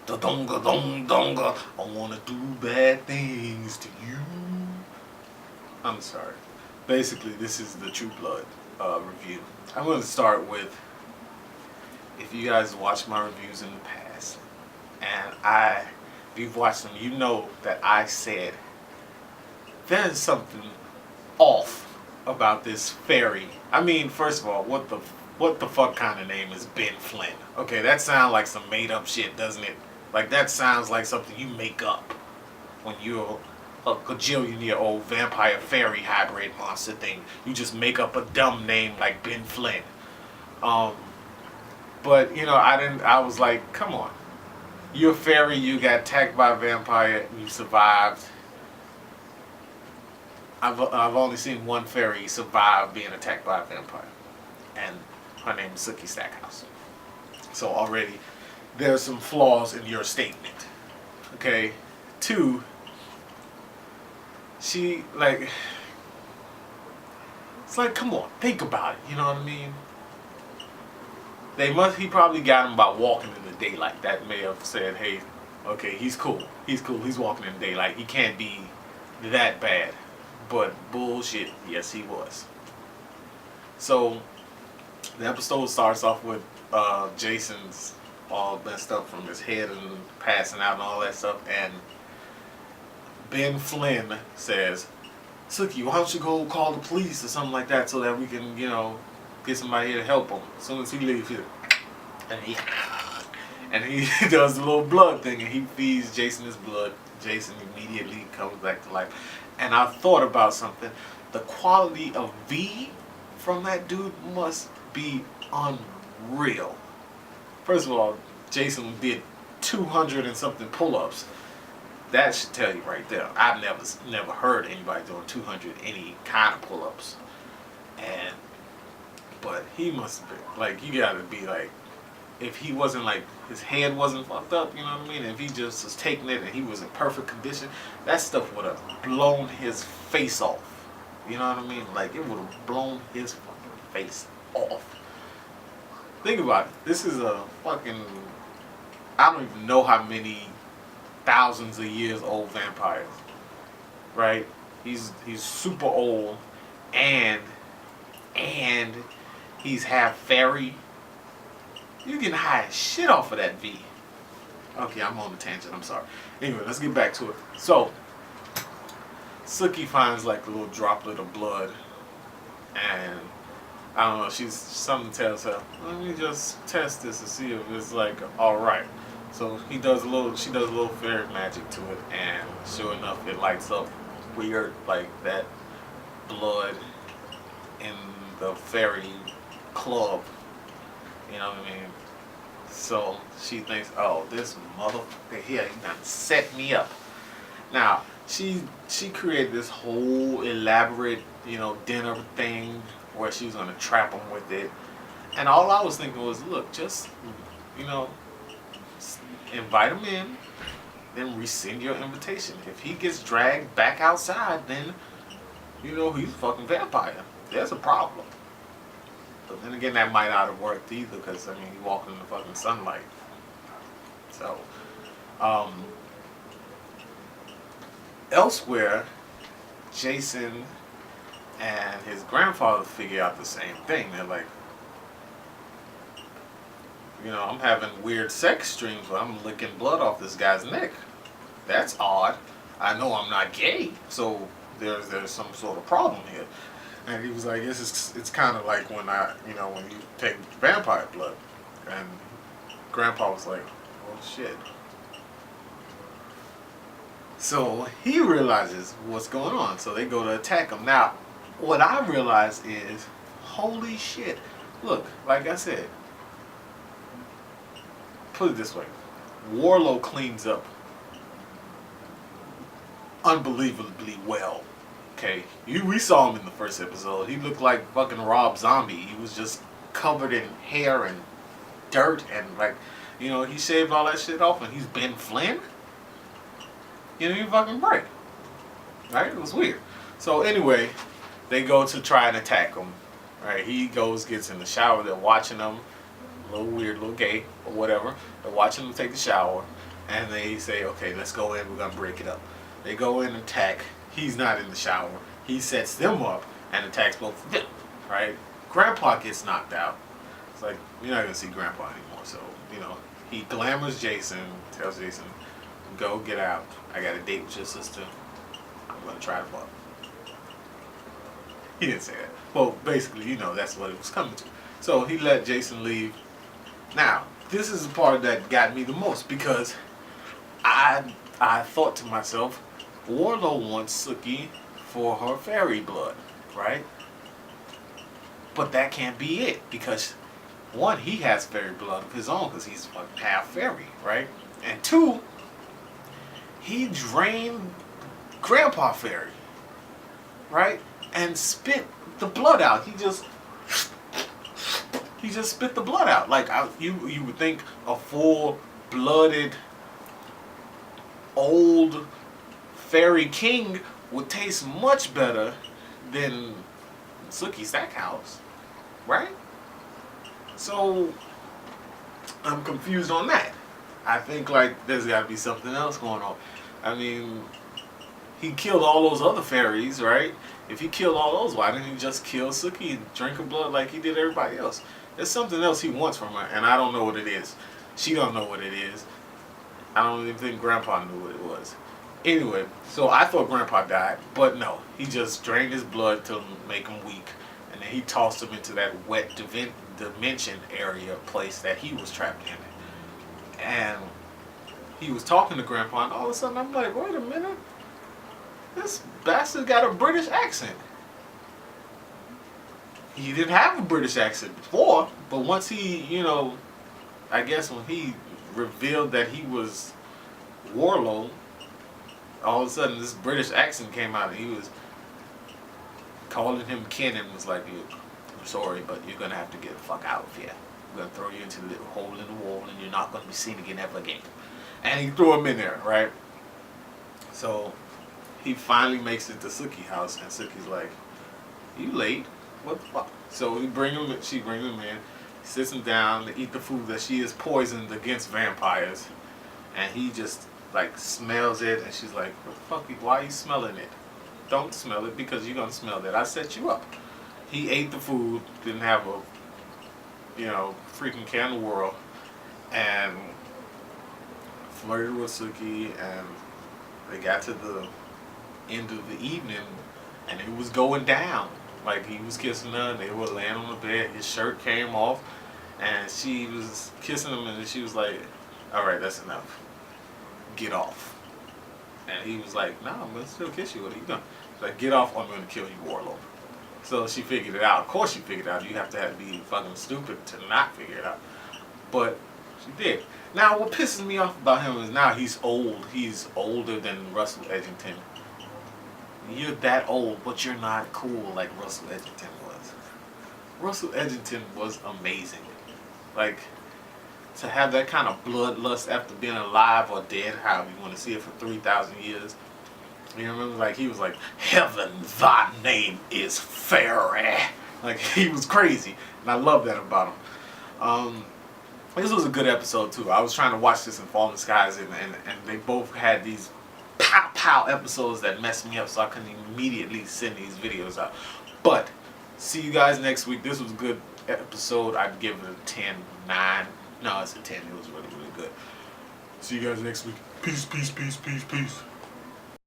Da donga dong donga. I wanna do bad things to you. I'm sorry. Basically, this is the True Blood review. I'm going to start with, if you guys watched my reviews in the past, and if you've watched them, you know that I said there's something off about this fairy. I mean, first of all, what the fuck kind of name is Ben Flynn? Okay, that sounds like some made up shit, doesn't it? Like that sounds like something you make up when you're a gajillion-year-old vampire fairy hybrid monster thing. You just make up a dumb name like Ben Flynn. But you know, I was like, come on, you're a fairy. You got attacked by a vampire. You survived. I've only seen one fairy survive being attacked by a vampire, and her name is Sookie Stackhouse. So already there's some flaws in your statement. Okay, two. She like, it's like, come on, think about it. You know what I mean? He probably got him by walking in the daylight. That may have said, hey, okay, he's cool. He's cool. He's walking in the daylight. He can't be that bad. But bullshit, yes, he was. So the episode starts off with Jason's all messed up from his head and passing out and all that stuff, and Ben Flynn says, Sookie, why don't you go call the police or something like that so that we can, you know, get somebody here to help him as soon as he leaves here. And he does the little blood thing and he feeds Jason his blood. Jason immediately comes back to life. And I thought about something. The quality of V from that dude must be unreal. First of all, Jason did 200 and something pull-ups. That should tell you right there. I've never heard anybody doing 200 any kind of pull-ups. But he must have been, like, you gotta be like, if he wasn't like, his head wasn't fucked up, you know what I mean? If he just was taking it and he was in perfect condition, that stuff would have blown his face off. You know what I mean? Like, it would have blown his fucking face off. Think about it. This is a fucking, I don't even know how many thousands of years old vampires, right? He's super old, and he's half fairy. You can hide shit off of that V. Okay, I'm on a tangent. I'm sorry. Anyway, let's get back to it. So Sookie finds like a little droplet of blood, and I don't know. Something tells her, let me just test this to see if it's like all right. So she does a little fairy magic to it, and sure enough, it lights up weird, like that blood in the fairy club. You know what I mean? So she thinks, oh, this motherfucker here, he done set me up. Now, she created this whole elaborate, you know, dinner thing where she was gonna trap him with it. And all I was thinking was, look, just, you know, invite him in, then rescind your invitation. If he gets dragged back outside, then, you know, he's a fucking vampire. There's a problem. But then again, that might not have worked either, because, I mean, he walking in the fucking sunlight. So, elsewhere, Jason and his grandfather figure out the same thing. They're like, you know, I'm having weird sex dreams where I'm licking blood off this guy's neck. That's odd. I know I'm not gay, so there's some sort of problem here. And he was like, it's kind of like when when you take vampire blood. And Grandpa was like, oh shit. So he realizes what's going on, so they go to attack him. Now, what I realized is, holy shit. Look, like I said, put it this way, Warlow cleans up unbelievably well. Okay, we saw him in the first episode. He looked like fucking Rob Zombie. He was just covered in hair and dirt and like, you know, he shaved all that shit off and he's Ben Flynn? You know, you fucking break. Right? It was weird. So anyway, they go to try and attack him. Right? He gets in the shower. They're watching him. A little weird, a little gay, or whatever. They're watching him take the shower. and they say, okay, let's go in. We're gonna break it up. They go in and attack. He's not in the shower. He sets them up and attacks both of them. Right? Grandpa gets knocked out. It's like, you're not gonna see Grandpa anymore. So he glamours Jason, tells Jason, go get out. I got a date with your sister. I'm gonna try to fuck. He didn't say that. Well, basically, that's what it was coming to. So he let Jason leave. Now, this is the part that got me the most because I thought to myself, Warlow wants Sookie for her fairy blood, right? But that can't be it because one, he has fairy blood of his own because he's fucking half fairy, right? And two, he drained Grandpa Fairy, right? And spit the blood out. He just spit the blood out. Like you would think a full-blooded old fairy king would taste much better than Sookie Stackhouse, right? So I'm confused on that. I think like there's got to be something else going on. I mean, he killed all those other fairies, right? If he killed all those, why didn't he just kill Sookie and drink her blood like he did everybody else? There's something else he wants from her, and I don't know what it is. She don't know what it is. I don't even think Grandpa knew what it was. Anyway, so I thought Grandpa died, but no. He just drained his blood to make him weak, and then he tossed him into that wet dimension area place that he was trapped in. And he was talking to Grandpa, and all of a sudden I'm like, wait a minute. This bastard got a British accent. He didn't have a British accent before, but once he, I guess when he revealed that he was Warlow, all of a sudden this British accent came out and he was calling him kin and was like, I'm sorry, but you're going to have to get the fuck out of here. We're going to throw you into the little hole in the wall and you're not going to be seen again ever again. And he threw him in there, right? So he finally makes it to Sookie's house and Sookie's like, you late? What the fuck? So she brings him in, sits him down to eat the food that she is poisoned against vampires. And he just like smells it and she's like, what the fuck, why are you smelling it? Don't smell it because you're going to smell that. I set you up. He ate the food, didn't have a, freaking care in the world, and flirted with Sookie, and they got to the end of the evening, and it was going down. Like, he was kissing her, and they were laying on the bed, his shirt came off, and she was kissing him, and she was like, alright, that's enough. Get off. And he was like, no, I'm going to still kiss you. What are you doing? She's like, get off or I'm going to kill you, Warlow. So she figured it out. Of course she figured it out. You have to be fucking stupid to not figure it out. But she did. Now, what pisses me off about him is now he's old. He's older than Russell Edgington. You're that old, but you're not cool like Russell Edgington was. Russell Edgington was amazing. Like, to have that kind of bloodlust after being alive or dead, however you want to see it, for 3,000 years. You remember, like, he was like, heaven, thy name is fairy. Like, he was crazy. And I love that about him. This was a good episode, too. I was trying to watch this in Fallen Skies, and they both had these pow episodes that messed me up, so I couldn't immediately send these videos out. But, see you guys next week. This was a good episode. I'd give it a 10, 9. No, it's a 10. It was really, really good. See you guys next week. Peace, peace, peace, peace, peace.